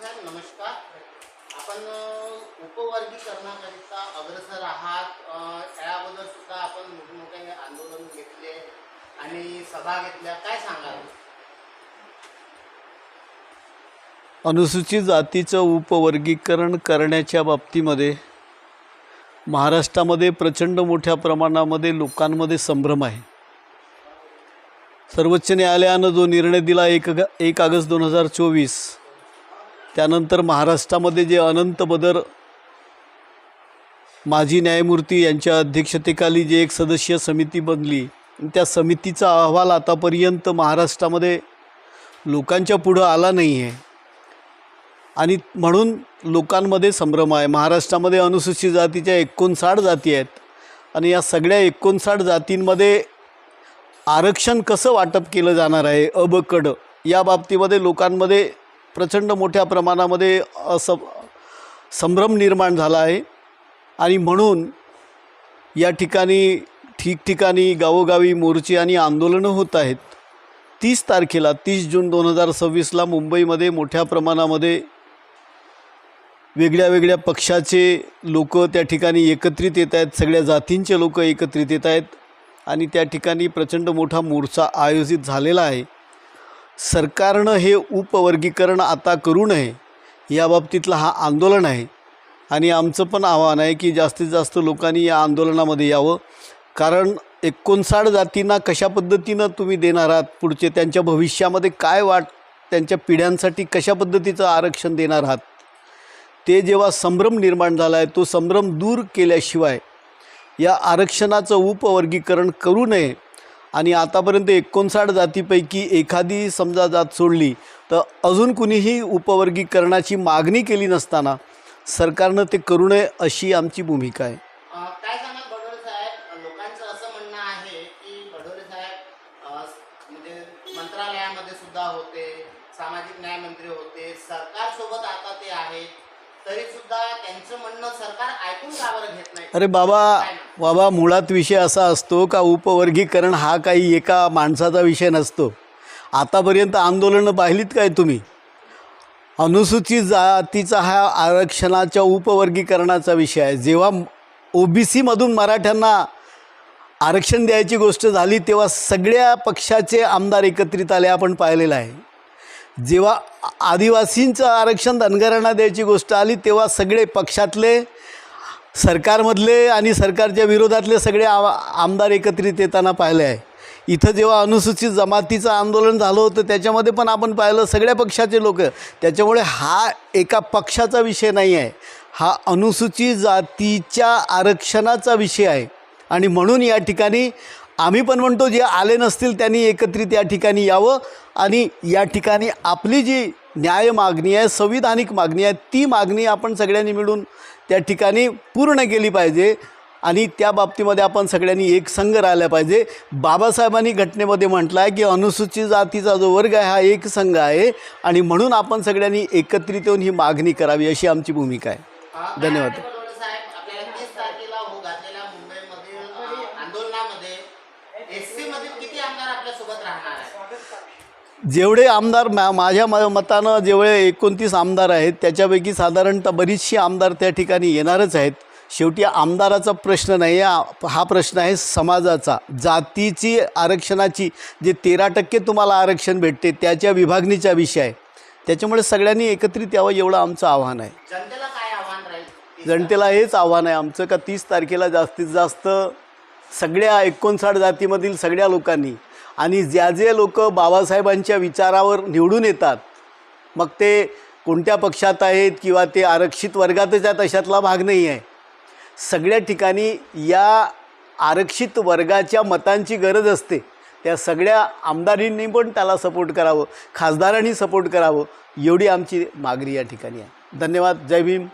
साहेब नमस्कार. आपण उपवर्गीकरणाकरिता अग्रसर आहात. त्याबद्दल सुद्धा आपण मोठमोठे आंदोलन घेतले आणि सभा घेतल्या, काय सांगाल? अनुसूचित जातीचं उपवर्गीकरण करण्याच्या बाबतीमध्ये महाराष्ट्रामध्ये प्रचंड मोठ्या प्रमाणामध्ये लोकांमध्ये संभ्रम आहे. सर्वोच्च न्यायालयानं जो निर्णय दिला 1 ऑगस्ट 2024, त्यानंतर महाराष्ट्रामध्ये जे अनंत बदर माजी न्यायमूर्ती यांच्या अध्यक्षतेखाली जे एक सदस्यीय समिती बनली, त्या समितीचा अहवाल आतापर्यंत महाराष्ट्रामध्ये लोकांच्या पुढं आला नाही आहे आणि म्हणून लोकांमध्ये संभ्रम आहे. महाराष्ट्रामध्ये अनुसूचित जातीच्या 59 जाती आहेत आणि या सगळ्या 59 जातींमध्ये आरक्षण कसं वाटप केलं जाणार आहे अ ब क ड, या बाबतीमध्ये लोकांमध्ये प्रचंड मोठ्या प्रमाणामध्ये संभ्रम निर्माण झाला आहे आणि म्हणून या ठिकाणी ठिकठिकाणी गावोगावी मोर्चे आणि आंदोलनं होत आहेत. 30 तारखेला 30 जून 2026ला मुंबईमध्ये मोठ्या प्रमाणामध्ये वेगळ्या वेगळ्या पक्षाचे लोक त्या ठिकाणी एकत्रित येत आहेत. सगळ्या जातींचे लोक एकत्रित येत आहेत आणि त्या ठिकाणी प्रचंड मोठा मोर्चा आयोजित झालेला आहे. सरकारनं हे उपवर्गीकरण आता करू नये या बाबतीतला हा आंदोलन आहे आणि आमचं पण आव्हान आहे की जास्तीत जास्त लोकांनी या आंदोलनामध्ये यावं. कारण 59 जातींना कशा पद्धतीनं तुम्ही देणार आहात, पुढचे त्यांच्या भविष्यामध्ये काय त्यांच्या पिढ्यांसाठी कशा पद्धतीचं आरक्षण देणार आहात, ते जेव्हा संभ्रम निर्माण झाला आहे तो संभ्रम दूर केल्याशिवाय या आरक्षणाचं उपवर्गीकरण करू नये. आणि आतापर्यंत 59 जातीपैकी एखादी समजा जात सोडली तर अजून कुणीही उपवर्गीकरणाची मागणी केली नसताना सरकारनं ते करू नये अशी आमची भूमिका आहे. काय सांगाल बडोले साहेब? लोकांचं असं म्हणणं आहे की बडोले साहेब म्हणजे मंत्रालयामध्ये सुद्धा होते, सामाजिक न्याय मंत्री होते, सरकारसोबत आता ते आहेत, तरी सुद्धा त्यांचं म्हणणं सरकार ऐकून का बरं घेत नाही? अरे बाबा मुळात विषय असा असतो का उपवर्गीकरण हा काही एका माणसाचा विषय नसतो. आतापर्यंत आंदोलनं पाहिलीत काय तुम्ही? अनुसूचित जातीचा हा आरक्षणाच्या उपवर्गीकरणाचा विषय आहे. जेव्हा OBC-मधून मराठ्यांना आरक्षण द्यायची गोष्ट झाली तेव्हा सगळ्या पक्षाचे आमदार एकत्रित आले, आपण पाहिलेलं आहे. जेव्हा आदिवासींचं आरक्षण धनगरांना द्यायची गोष्ट आली तेव्हा सगळे पक्षातले, सरकारमधले आणि सरकारच्या विरोधातले सगळे आमदार एकत्रित येताना पाहिले आहे. इथं जेव्हा अनुसूचित जमातीचं आंदोलन झालं होतं त्याच्यामध्ये पण आपण पाहिलं सगळ्या पक्षाचे लोक. त्याच्यामुळे हा एका पक्षाचा विषय नाही आहे, हा अनुसूचित जातीच्या आरक्षणाचा विषय आहे. आणि म्हणून या ठिकाणी आम्ही पण म्हणतो जे आले नसतील त्यांनी एकत्रित या ठिकाणी यावं आणि या ठिकाणी आपली जी न्याय मागणी आहे, संविधानिक मागणी आहे, ती मागणी आपण सगळ्यांनी मिळून त्या ठिकाणी पूर्ण केली पाहिजे आणि त्या बाबतीमध्ये आपण सगळ्यांनी एक संघ राहिला पाहिजे. बाबासाहेबांनी घटनेमध्ये म्हटलं आहे की अनुसूचित जातीचा जो वर्ग आहे हा एक संघ आहे आणि म्हणून आपण सगळ्यांनी एकत्रित येऊन ही मागणी करावी अशी आमची भूमिका आहे. धन्यवाद. जेवढे आमदार माझ्या मतानं जेवढे 29 आमदार आहेत त्याच्यापैकी साधारणतः बरीचशी आमदार त्या ठिकाणी येणारच आहेत. शेवटी आमदाराचा प्रश्न नाही, हा प्रश्न आहे समाजाचा. जातीची आरक्षणाची जे 13% तुम्हाला आरक्षण भेटते त्याच्या विभागणीचा विषय आहे. त्याच्यामुळे सगळ्यांनी एकत्रित यावं एवढं आमचं आव्हान आहे. जनतेला काय आव्हान राहील? जनतेला हेच आव्हान आहे आमचं का 30 तारखेला जास्तीत जास्त सगळ्या 59 जातीमधील सगळ्या लोकांनी आणि जे लोक बाबासाहेबांच्या विचारावर निवडून येतात, मग ते कोणत्या पक्षात आहेत किंवा ते आरक्षित वर्गातच आहेत अशातला भाग नाही आहे. सगळ्या ठिकाणी या आरक्षित वर्गाच्या मतांची गरज असते. त्या सगळ्या आमदारांनी पण त्याला सपोर्ट करावं, खासदारांनी सपोर्ट करावं एवढी आमची मागणी या ठिकाणी आहे. धन्यवाद. जय भीम.